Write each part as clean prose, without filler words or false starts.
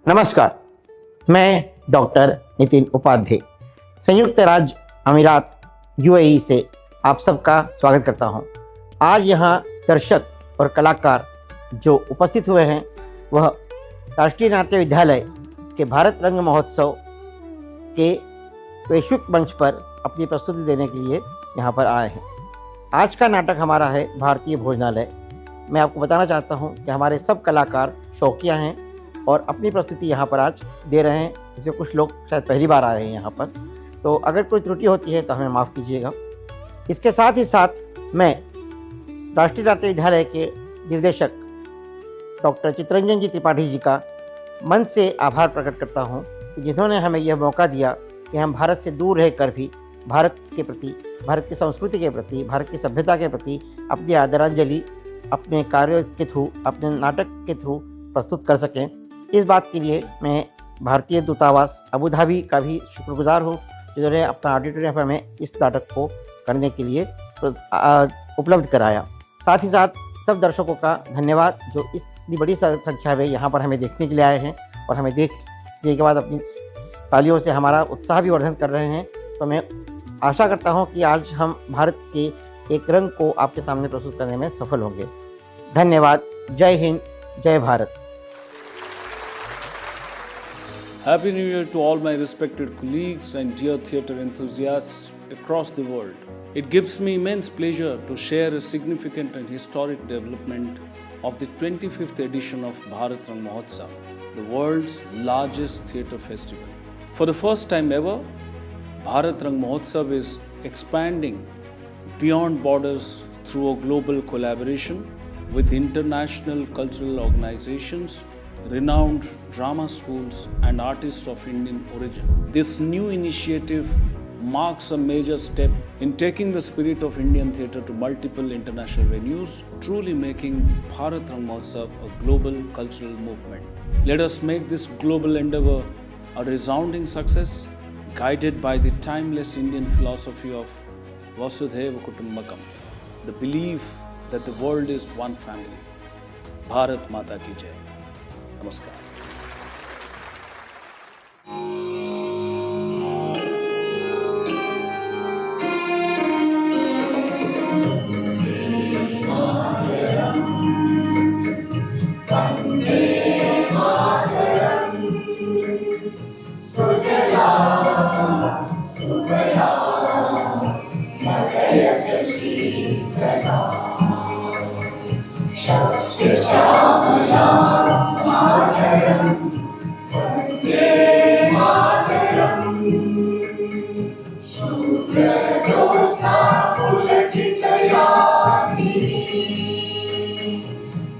नमस्कार, मैं डॉक्टर नितिन उपाध्याय संयुक्त राज्य अमीरात यूएई से आप सबका स्वागत करता हूं। आज यहाँ दर्शक और कलाकार जो उपस्थित हुए हैं वह राष्ट्रीय नाट्य विद्यालय के भारत रंग महोत्सव के वैश्विक मंच पर अपनी प्रस्तुति देने के लिए यहाँ पर आए हैं। आज का नाटक हमारा है भारतीय भोजनालय। मैं आपको बताना चाहता हूँ कि हमारे सब कलाकार शौकिया हैं और अपनी प्रस्तुति यहाँ पर आज दे रहे हैं। इसमें कुछ लोग शायद पहली बार आए हैं यहाँ पर, तो अगर कोई त्रुटि होती है तो हमें माफ़ कीजिएगा। इसके साथ ही साथ मैं राष्ट्रीय नाट्य विद्यालय के निर्देशक डॉक्टर चितरंजन जी त्रिपाठी जी का मन से आभार प्रकट करता हूँ कि जिन्होंने हमें यह मौका दिया कि हम भारत से दूर रहकर भी भारत के प्रति, भारत की संस्कृति के प्रति, भारत की सभ्यता के प्रति अपनी आदरांजलि अपने कार्यों के थ्रू, अपने नाटक के थ्रू प्रस्तुत कर सकें। इस बात के लिए मैं भारतीय दूतावास अबू धाबी का भी शुक्रगुजार हूँ, जिन्होंने अपना ऑडिटोरियम पर हमें इस नाटक को करने के लिए उपलब्ध कराया। साथ ही साथ सब दर्शकों का धन्यवाद जो इतनी बड़ी संख्या में यहाँ पर हमें देखने के लिए आए हैं और हमें देखने के बाद अपनी तालियों से हमारा उत्साह भी वर्धन कर रहे हैं। तो मैं आशा करता हूँ कि आज हम भारत के एक रंग को आपके सामने प्रस्तुत करने में सफल होंगे। धन्यवाद। जय हिंद, जय Bharat. Happy New Year to all my respected colleagues and dear theatre enthusiasts across the world. It gives me immense pleasure to share a significant and historic development of the 25th edition of Bharat Rang Mahotsav, the world's largest theatre festival. For the first time ever, Bharat Rang Mahotsav is expanding beyond borders through a global collaboration with international cultural organizations, renowned drama schools and artists of Indian origin. This new initiative marks a major step in taking the spirit of Indian theatre to multiple international venues, truly making Bharat Rang Mahotsav a global cultural movement. Let us make this global endeavor a resounding success, guided by the timeless Indian philosophy of Vasudhaiva Kutumbakam, the belief that the world is one family. Bharat Mata Ki Jai. नमस्कार।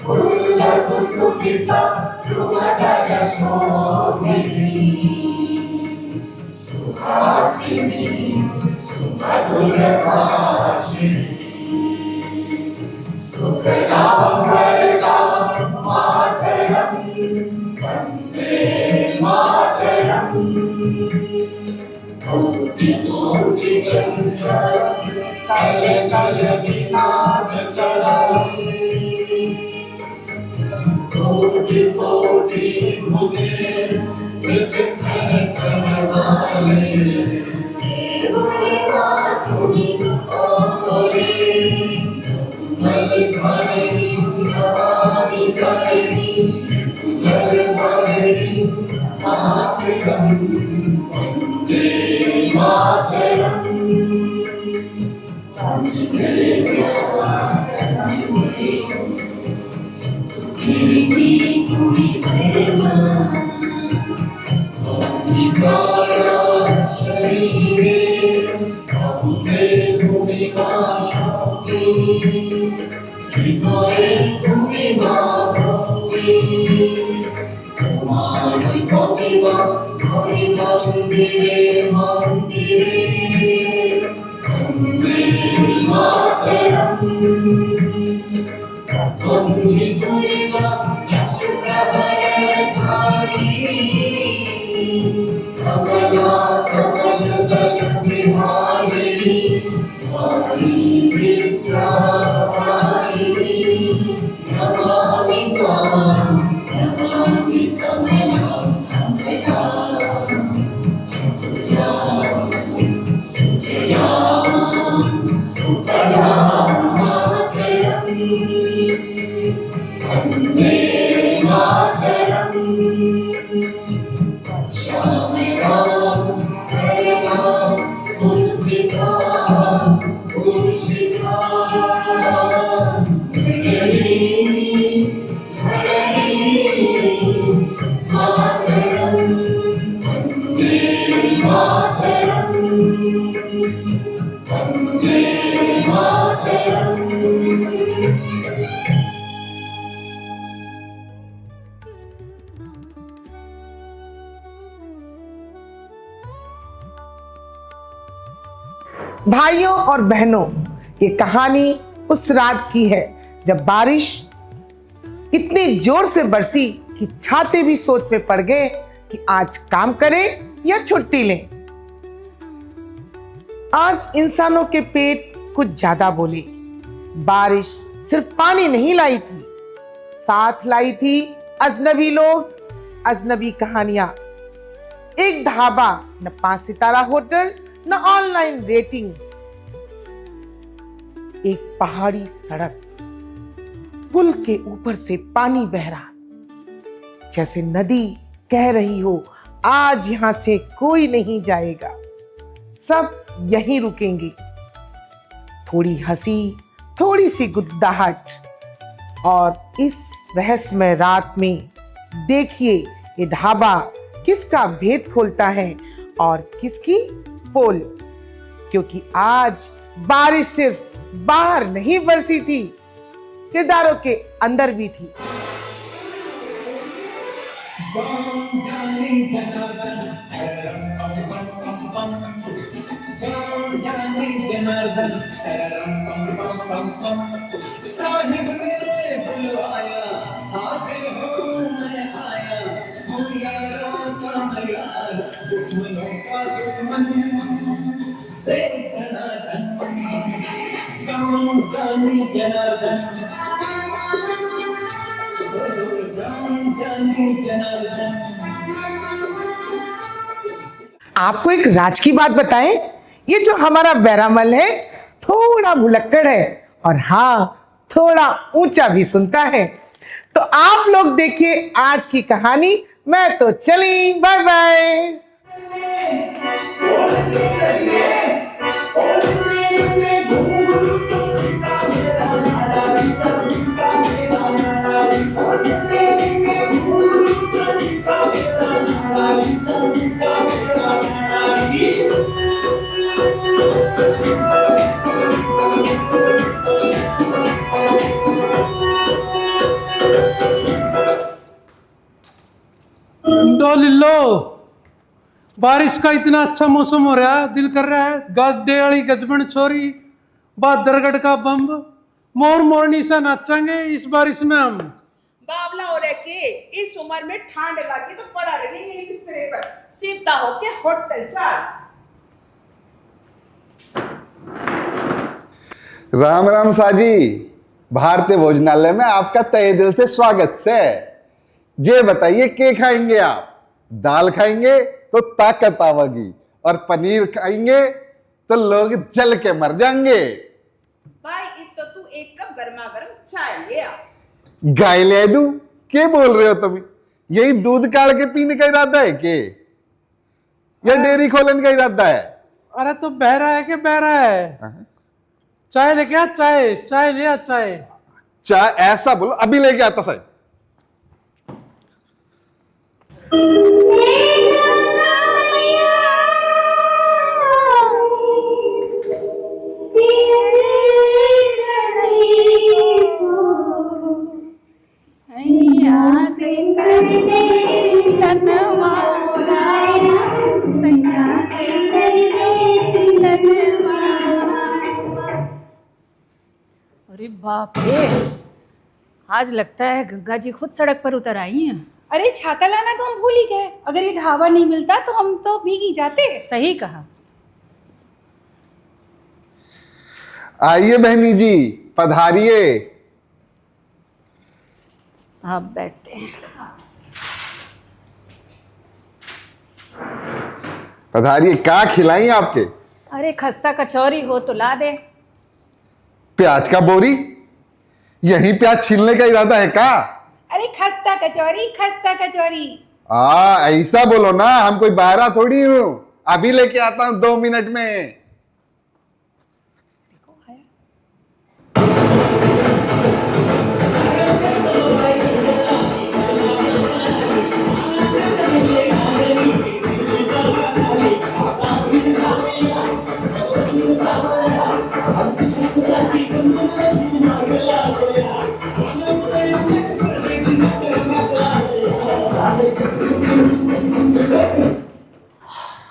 Full भाइयों और बहनों, ये कहानी उस रात की है जब बारिश इतनी जोर से बरसी कि छाते भी सोच में पड़ गए कि आज काम करें या छुट्टी लें। आज इंसानों के पेट कुछ ज्यादा बोले। बारिश सिर्फ पानी नहीं लाई थी, साथ लाई थी अजनबी लोग, अजनबी कहानियां। एक ढाबा, न 5 सितारा होटल, न ऑनलाइन रेटिंग, एक पहाड़ी सड़क, पुल के ऊपर से पानी बह रहा, जैसे नदी कह रही हो आज यहां से कोई नहीं जाएगा, सब यहीं रुकेंगे। थोड़ी हंसी, थोड़ी सी गुदगुदाहट। और इस रहस्यमय रात में देखिए ये ढाबा किसका भेद खोलता है और किसकी पोल। क्योंकि आज बारिश सिर्फ बाहर नहीं बरसी थी, किरदारों के अंदर भी थी। आपको एक राज की बात बताएं, ये जो हमारा बैरामल है थोड़ा भुलक्कड़ है और हाँ थोड़ा ऊंचा भी सुनता है। तो आप लोग देखिए आज की कहानी। मैं तो चली, बाय बाय। लो लिल्लो, बारिश का इतना अच्छा मौसम हो रहा है, दिल कर रहा है गड्ढे वाली गजबन छोरी बहादुरगढ़ का बम्ब मोर मोरनी सा नाचेंगे इस बारिश में हम। बावला हो रहे के इस उम्र में ठंड लगी तो पड़ा रही यही बिस्तरे पर सीधा होके होटल चाल। राम राम साजी, भारतीय भोजनालय में आपका तहे दिल से स्वागत से। ये बताइए क्या खाएंगे आप? दाल खाएंगे तो ताकत आवेगी और पनीर खाएंगे तो लोग जल के मर जाएंगे। भाई इत तो तू एक कप गर्मा गर्म चाय ले आ। गाय ले दूं? क्या बोल रहे हो तुम? यही दूध काढ़ के पीने का इरादा है के या डेयरी खोलने का इरादा है? अरे तो बहरा है कि बहरा है? चाय लेके आ, चाय चाय ले आ चाय। चाय ऐसा बोलो, अभी लेके आता सही। अरे बाप रे, आज लगता है गंगा जी खुद सड़क पर उतर आई हैं। अरे छाता लाना तो हम भूल ही गए। अगर ये ढाबा नहीं मिलता तो हम तो भीग ही जाते। सही कहा। आइए बहनी जी, पधारिए। आप बैठते हैं। पधारिए, क्या खिलाई आपके? अरे खस्ता कचौरी हो तो ला दे। प्याज का बोरी? यही प्याज छीलने का इरादा है का? अरे खस्ता कचौरी, खस्ता कचौरी। ऐसा बोलो ना, हम कोई बाहरा थोड़ी हूं। अभी लेके आता हूं 2 मिनट में।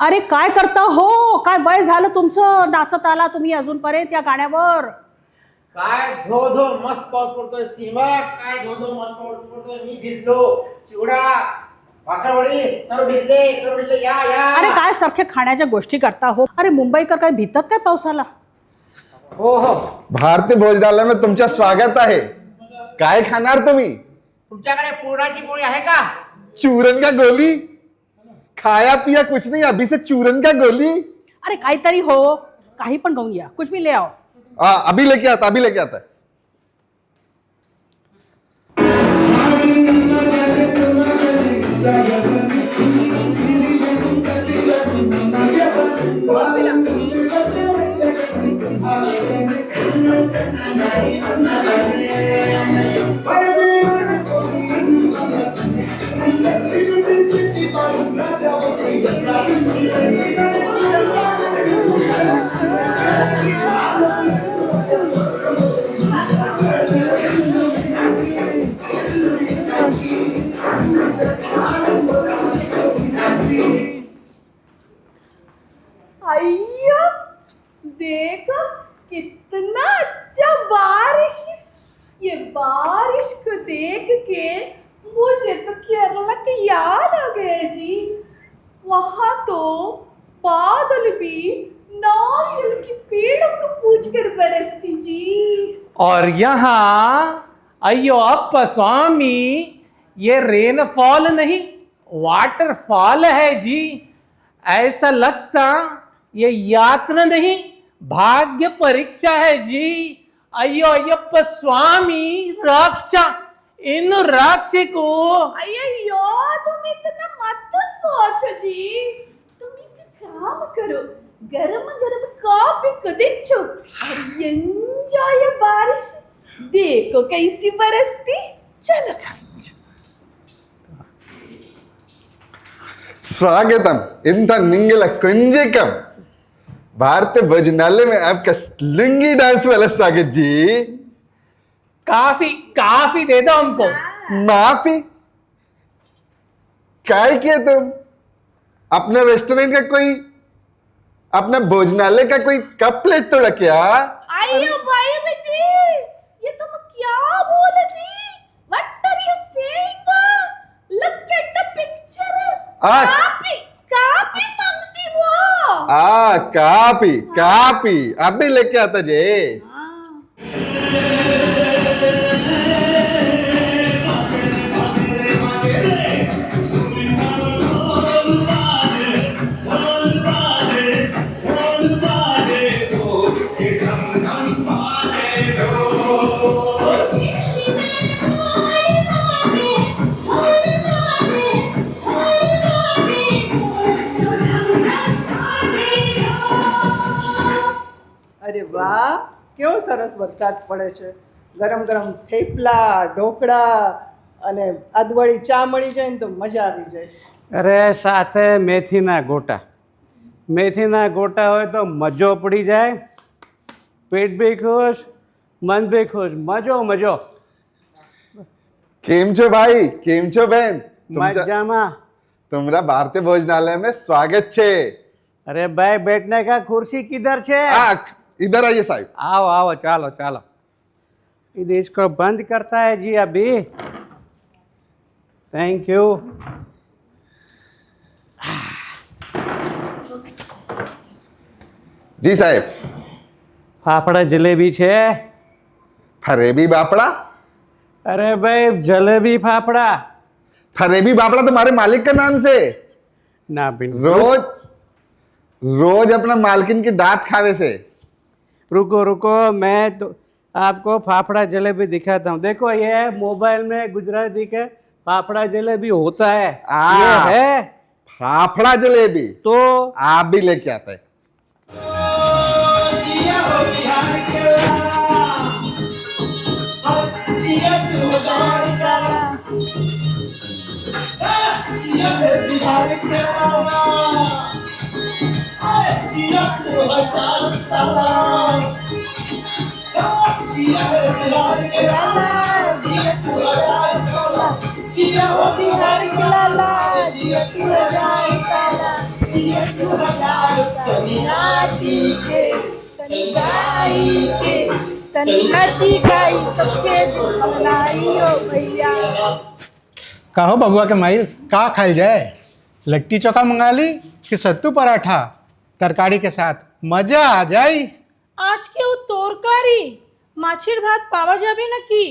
अरे काय करता हो? काय वय झालं तुमचं? नाचत आला तुम्ही अजूनपर्यंत या गाण्यावर? काय धो धो मस्त पाऊस पडतोय सीमा, काय धो धो मस्त पाऊस पडतोय. मी भिजलो, चिवडा भाकरवडी सर्व भिजले या. अरे काय सारखे खाण्याच्या गोष्टी करता हो? अरे मुंबईकर काय भितात काय पावसाला? हो हो, भारतीय भोजनालय में तुमचं स्वागत आहे. काय खाणार तुम्ही? तुमच्याकडे पुरणाची पोळी आहे का? चूरन का गोली? खाया पिया कुछ नहीं, अभी से चूरन का गोली? अरे काहीतरी हो, काही पण घेऊन या, कुछ भी ले आओ. अभी लेके आता है. अय्या, देखो कितना अच्छा बारिश। ये बारिश को देख के मुझे तो केरला की याद आ गया जी। वहां तो बादल भी नारियल के पेड़ों को पूछकर बरसती जी। और यहाँ अयो अप्पा स्वामी, ये रेनफॉल नहीं वाटरफॉल है जी। ऐसा लगता ये यात्रा नहीं भाग्य परीक्षा है जी। अयो अय्यप्पा स्वामी रक्षा इन राक्षी को। अय्यो, तुम इतना मत सोचो जी। तुम एक काम करो, गरम गरम कॉफी को देखो और एंजॉय बारिश। देखो कैसी बरसती। चलो स्वागतम इंथ निंगल कुंजिकम। भारतीय भोजनालय में आपका लुंगी डांस वाला स्वागत जी। काफी काफी दे दो हमको। माफी? काय किए तुम? अपने रेस्टोरेंट का कोई, अपने भोजनालय का कोई कप प्लेट तोड़ा क्या? अयो भाई जी, ये तुम क्या बोले जी? What are you saying? Look at the picture. Copy मांगती वो। कापी अभी लेके आता जे। અરે વાહ, કેવો સરસ વરસાદ પડે છે. ગરમ ગરમ થેપલા, ઢોકળા અને આદુવાળી ચા મળી જાય ને તો મજા આવી જાય. અરે સાથે મેથીના ગોટા હોય તો મજો પડી જાય, પેટ બી ખુશ, મન બી ખુશ, મજો केम छो भाई, केम छो बहन? मजामा। तुम्हारा भारतीय भोजनालय में स्वागत छे। अरे भाई बैठने का कुर्सी किधर छे? इधर आइए साहब। आओ चालो। इसको बंद करता है जी अभी। Thank you. जी साहब। फाफड़ा जलेबी छे? फरेबी बापड़ा? अरे भाई जलेबी फाफड़ा। फरेबी बापड़ा तुम्हारे मालिक का नाम से? ना बिन रोज अपना मालकिन की डांट खावे से। रुको मैं तो आपको फाफड़ा जलेबी दिखाता हूँ। देखो ये मोबाइल में गुजराती के फाफड़ा जलेबी होता है, ये है फाफड़ा जलेबी। तो आप भी लेके आते हैं। कहो बबुआ के माइल का खाई जाए? लिट्टी चोखा मंगा ली कि सत्तू पराठा तरकारी के साथ? मजा आ जाए। आज केउ तरकारी माछेर भात पावा जाबे नाकि?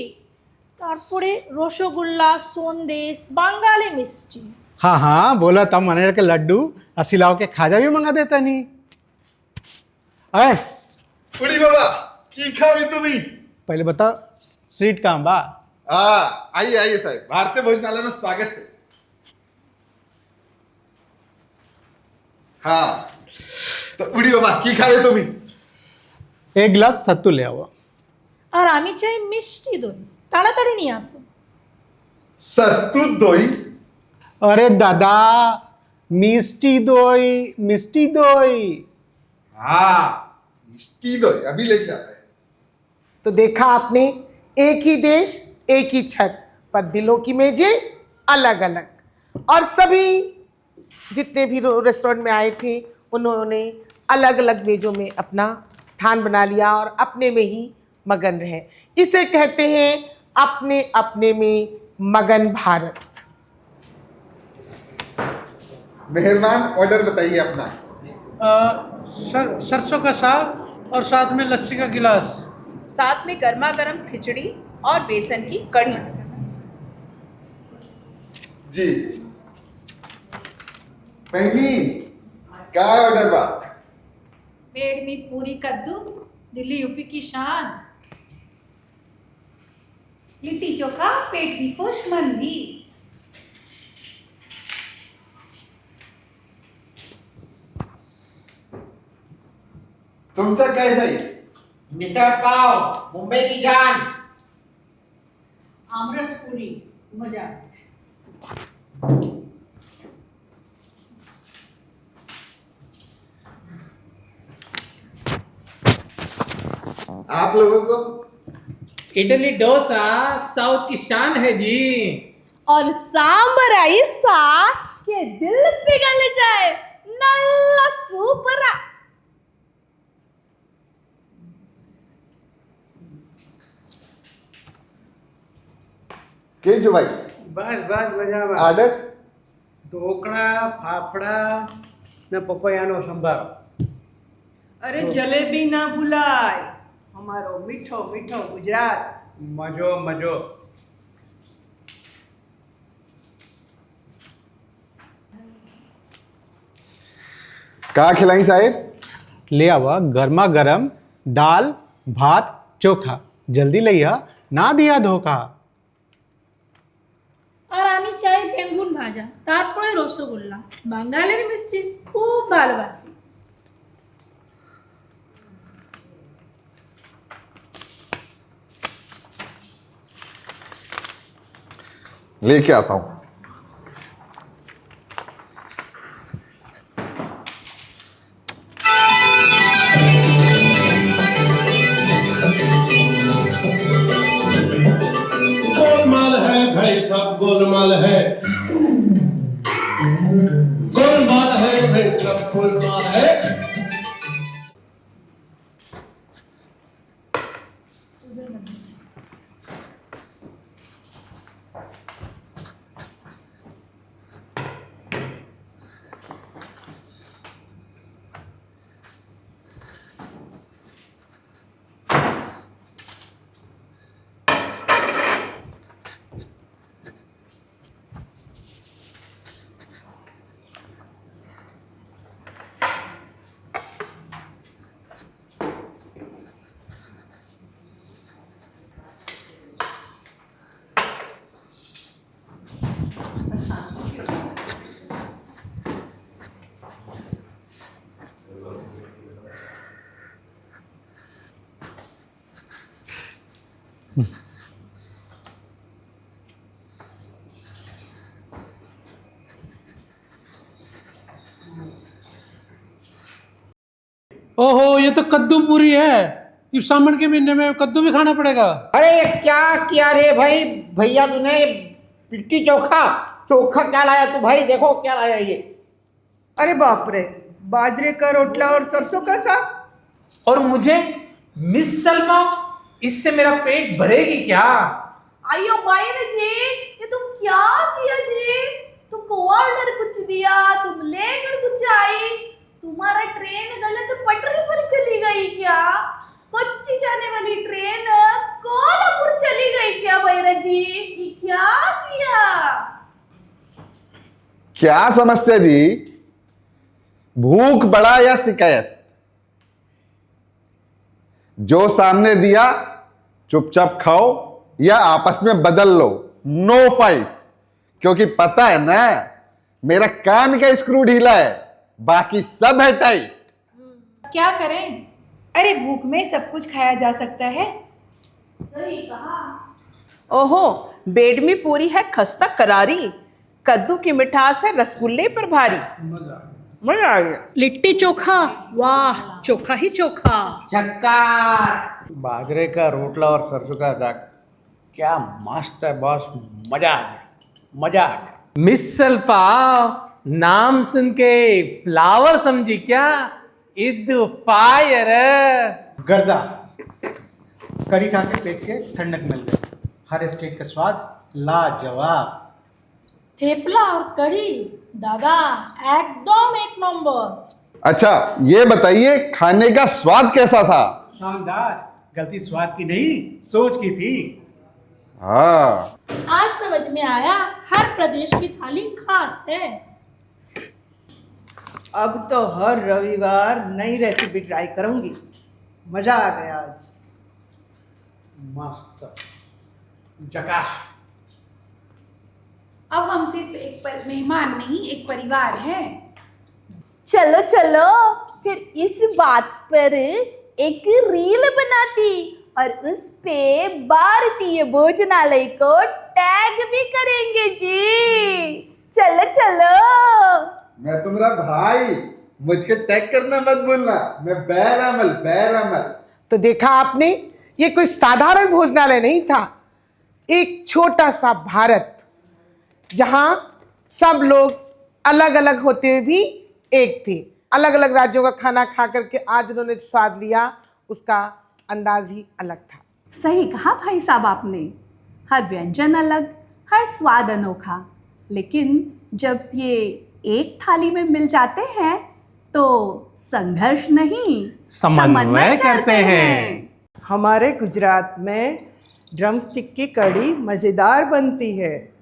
तारपरे रसगोल्ला, सन्देश, बांगाली मिष्टि। हाँ बोला तब मनेर के लड्डू असिलाव के खाजा भी मंगा देता नहीं। अरे उड़ी बाबा की खावी तुम्ही? पहले बताओ सीट कहाँ बा? आइए साहब, भारतीय भोजनालय में स्वागत है। हाँ तो उड़ी बाबा की खावे तुम्ही? एक गिलास सत्तू ले आओ। আর আমি চাই মিষ্টি দই, তাড়াতাড়ি নিয়ে আসো। सत्तू दोई? अरे दादा मिष्टी दोई। हाँ मिष्टी दोई अभी लेके आता है। तो देखा आपने, एक ही देश एक ही छत पर दिलों की मेजें अलग अलग। और सभी जितने भी रेस्टोरेंट में आए थे उन्होंने अलग अलग मेजों में अपना स्थान बना लिया और अपने में ही मगन रहे। इसे कहते हैं अपने अपने में मगन भारत। मेहरबान ऑर्डर बताइए अपना। सरसों का साग और साथ में लस्सी का गिलास। साथ में गर्मा गर्म खिचड़ी और बेसन की कढ़ी। जी बहनी क्या ऑर्डर बा? पेट में पूरी कद्दू, दिल्ली यूपी की शान। लिट्टी चोखा, पेट भी खुश, मन भी। तुमचा काय जाईल? मिसळ पाव मुंबई की जान। आमरस पूरी मजा आ जाए। आप लोगों को? इडली डोसा साउथ की शान है जी। और सांबर आई साथ दिल पिघल जाए नल्ला सूपरा। केजू भाई बस बस મજામાં. आदत ઢોકળા ફાફડા ને પપૈયાનો સંભાર. અરે જલેબી ના ભૂલાય, અમારો મીઠો મીઠો ગુજરાત। મજો મજો. कहाँ खिलाई साहेब? ले आवा गर्मा गरम दाल भात चोखा, जल्दी लइहा ना दिया धोखा। আর আমি চাই বেগুন ভাজা, তারপরে রসগোল্লা। বাঙালির মিষ্টি খুব ভালোবাসি। लेके आता हूं। गोलमाल है भाई सब गोलमाल है, गोलमाल है भाई सब गोलमाल है। ओहो, ये तो कद्दू पूरी है। इस सावन के महीने में कद्दू भी खाना पड़ेगा। अरे ये क्या किया रे भाई, भैया तूने लिट्टी चोखा चोखा क्या लाया तू भाई, देखो क्या लाया ये। अरे बाप रे, बाजरे का रोटला और सरसों का साग। और मुझे मिस सलमा, इससे मेरा पेट भरेगी क्या? अयो भाई जी, ये तुम क्या किया जी? तुमको ऑर्डर कुछ दिया, तुम लेकर कुछ आई, तुम्हारा ट्रेन गलत पटरी पर चली गई क्या? कोच्चि जाने वाली ट्रेन कोल्हापुर चली गई क्या भैरा जी? ये क्या किया? क्या समस्या जी? भूख बढ़ा या शिकायत? जो सामने दिया चुपचाप खाओ या आपस में बदल लो, नो फाइट। क्योंकि पता है ना, मेरा कान का स्क्रू ढीला है, बाकी सब है टाइट। क्या करें? अरे भूख में सब कुछ खाया जा सकता है। सही कहा। ओहो, बेडमी पूरी है खस्ता करारी, कद्दू की मिठास है रसगुल्ले पर भारी। मजा आ गया। लिट्टी चोखा, वाह चोखा ही चोखा। झक्कास। बाजरे का रोटला और सरसों का साग क्या मस्त है बॉस, मजा आ गया, मजा आ गया। मिस सल्फा, नाम सुन के फ्लावर समझी क्या? इद फायर। गर्दा कड़ी खा के पेट के ठंडक मिल गई, हर स्टेट का स्वाद लाजवाब। थेपला और कढ़ी दादा एकदम एक नंबर। अच्छा ये बताइए, खाने का स्वाद कैसा था? शानदार, गलती स्वाद की नहीं सोच की थी। हाँ, आज समझ में आया, हर प्रदेश की थाली खास है। अब तो हर रविवार नई रेसिपी ट्राई करूंगी। मजा आ गया आज। मस्त, जकाश। अब हम सिर्फ एक मेहमान नहीं, एक परिवार है। चलो चलो, फिर इस बात पर एक रील बनाती और उस पे भारतीय भोजनालय को टैग भी करेंगे जी। चलो चलो। मैं तुम्हारा भाई, मुझको टैग करना मत भूलना। मैं बैरामल। तो देखा आपने, ये कोई साधारण भोजनालय नहीं था, एक छोटा सा भारत जहां सब लोग अलग अलग होते हुए भी एक थे। अलग अलग राज्यों का खाना खा करके आज उन्होंने स्वाद लिया, उसका अंदाज ही अलग था। सही कहा भाई साहब आपने, हर व्यंजन अलग, हर स्वाद अनोखा, लेकिन जब ये एक थाली में मिल जाते हैं तो संघर्ष नहीं, समन्वय करते हैं। हमारे गुजरात में ड्रमस्टिक की कड़ी मज़ेदार बनती है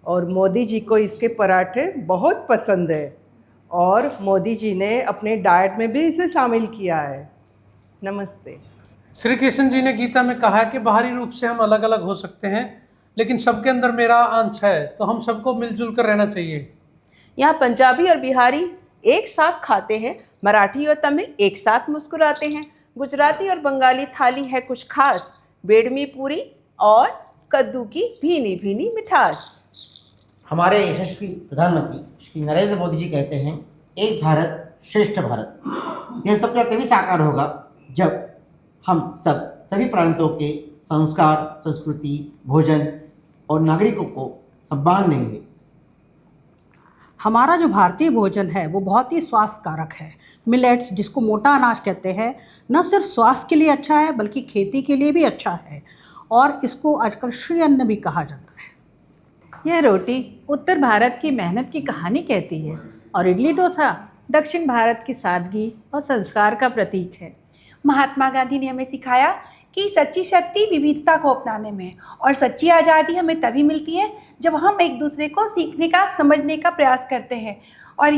और मोदी जी को इसके पराठे बहुत पसंद है और मोदी जी ने अपने डाइट में भी इसे शामिल किया है। नमस्ते। श्री कृष्ण जी ने गीता में कहा है कि बाहरी रूप से हम अलग अलग हो सकते हैं, लेकिन सबके अंदर मेरा अंश है, तो हम सबको मिलजुल कर रहना चाहिए। यहाँ पंजाबी और बिहारी एक साथ खाते हैं, मराठी और तमिल एक साथ मुस्कुराते हैं, गुजराती और बंगाली थाली है कुछ खास, बेडमी पूरी और कद्दू की भीनी भीनी मिठास। हमारे यशस्वी प्रधानमंत्री श्री नरेंद्र मोदी जी कहते हैं, एक भारत श्रेष्ठ भारत। यह सपना तभी साकार होगा जब हम सभी प्रांतों के संस्कार, संस्कृति, भोजन और नागरिकों को सम्मान देंगे। हमारा जो भारतीय भोजन है वो बहुत ही स्वास्थ्य कारक है। मिलेट्स, जिसको मोटा अनाज कहते हैं, न सिर्फ स्वास्थ्य के लिए अच्छा है बल्कि खेती के लिए भी अच्छा है, और इसको आजकल श्री अन्न भी कहा जाता है। यह रोटी उत्तर भारत की मेहनत की कहानी कहती है और इडली डोसा दक्षिण भारत की सादगी और संस्कार का प्रतीक है। महात्मा गांधी ने हमें सिखाया कि सच्ची शक्ति विविधता को अपनाने में, और सच्ची आज़ादी हमें तभी मिलती है जब हम एक दूसरे को सीखने का, समझने का प्रयास करते हैं। और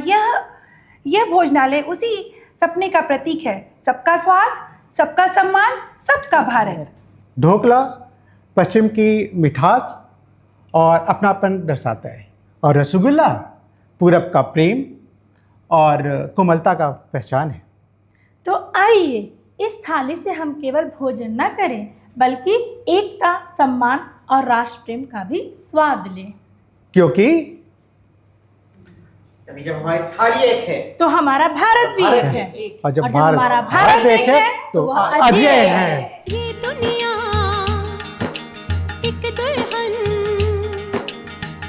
यह भोजनालय उसी सपने का प्रतीक है, सबका स्वाद, सबका सम्मान, सबका भारत। ढोकला पश्चिम की मिठास और अपनापन दर्शाता है, और रसगुल्ला पूरब का प्रेम और कोमलता का पहचान है। तो आइए इस थाली से हम केवल भोजन न करें बल्कि एकता, सम्मान और राष्ट्र प्रेम का भी स्वाद लें, क्योंकि जब हमारी थाली एक है तो हमारा भारत भी एक है, और जब हमारा भारत एक है तो वह अजय है। ये दुनिया एक दुल्हन,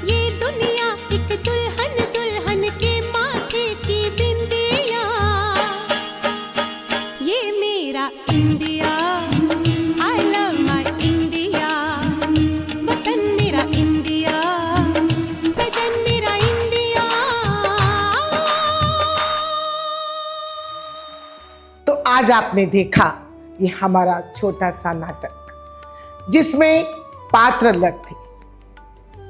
ये दुनिया एक दुल्हन, दुल्हन के माथे की बिंदिया, ये मेरा India, I love my India, वतन मेरा इंडिया, सजन मेरा इंडिया। तो आज आपने देखा ये हमारा छोटा सा नाटक, जिसमें पात्र अलग थे,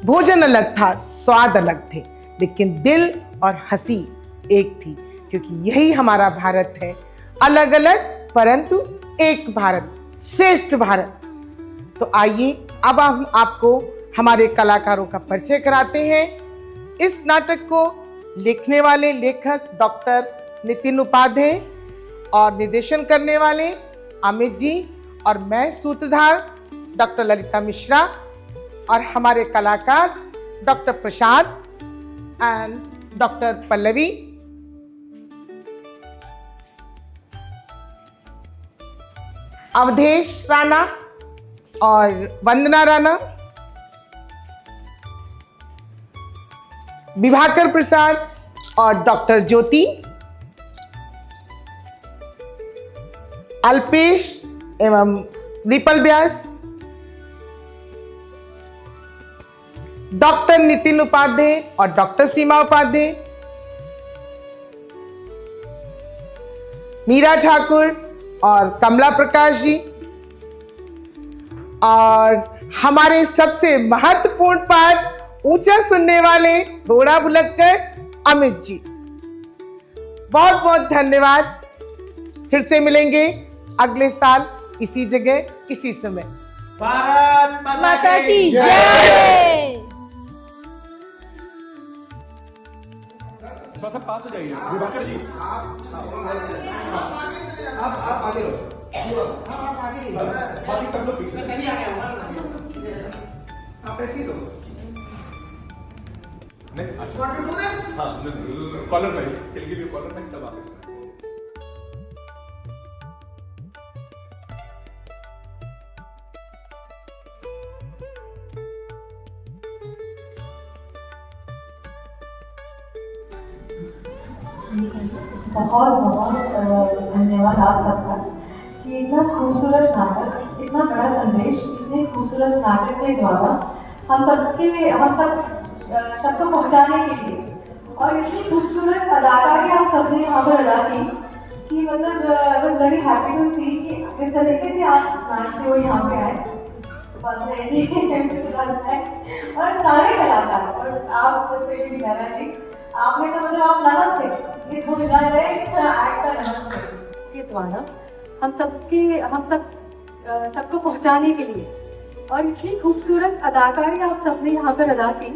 भोजन अलग था, स्वाद अलग थे, लेकिन दिल और हंसी एक थी, क्योंकि यही हमारा भारत है, अलग अलग परंतु एक भारत, श्रेष्ठ भारत। तो आइए अब हम आपको हमारे कलाकारों का परिचय कराते हैं। इस नाटक को लिखने वाले लेखक डॉक्टर नितिन उपाध्याय और निर्देशन करने वाले अमित जी, और मैं सूत्रधार डॉक्टर ललिता मिश्रा, और हमारे कलाकार doctor Prasad and doctor Pallavi. Awadhesh Rana और वंदना राणा, विभाकर प्रसाद और डॉक्टर ज्योति, अल्पेश एवं रिपल व्यास, डॉक्टर नितिन उपाध्याय और डॉक्टर सीमा उपाध्याय, मीरा ठाकुर और कमला प्रकाश जी, और हमारे सबसे महत्वपूर्ण पाठ ऊंचा सुनने वाले थोड़ा भुलक्कर अमित जी। बहुत बहुत धन्यवाद। फिर से मिलेंगे अगले साल इसी जगह इसी समय। भारत माता की जय। थोड़ा सा पास हो जाइए दिवाकर जी, आप आगे रहो, बाकी सब लोग पीछे, आप ऐसे ही रहो। नहीं अच्छा, हाँ कॉलर में, कॉलर में तब आप बहुत बहुत धन्यवाद आप सबका कि इतना खूबसूरत नाटक, इतना बड़ा संदेश, इतने खूबसूरत नाटक के द्वारा हम सबको पहुंचाने के लिए, और इतनी खूबसूरत अदाकारी आप सबने यहाँ पर अदा की कि मतलब I was very happy to see कि जिस तरीके से आप नाचते हो यहाँ पे आए और सारे कलाकार, और आप स्पेशली बैरा जी, आपने तो मतलब आप नमक थे इस भोजनालय एक्ट का नमक थे के द्वारा हम सबको पहुंचाने के लिए, और इतनी खूबसूरत अदाकारी आप सबने यहाँ पर अदा की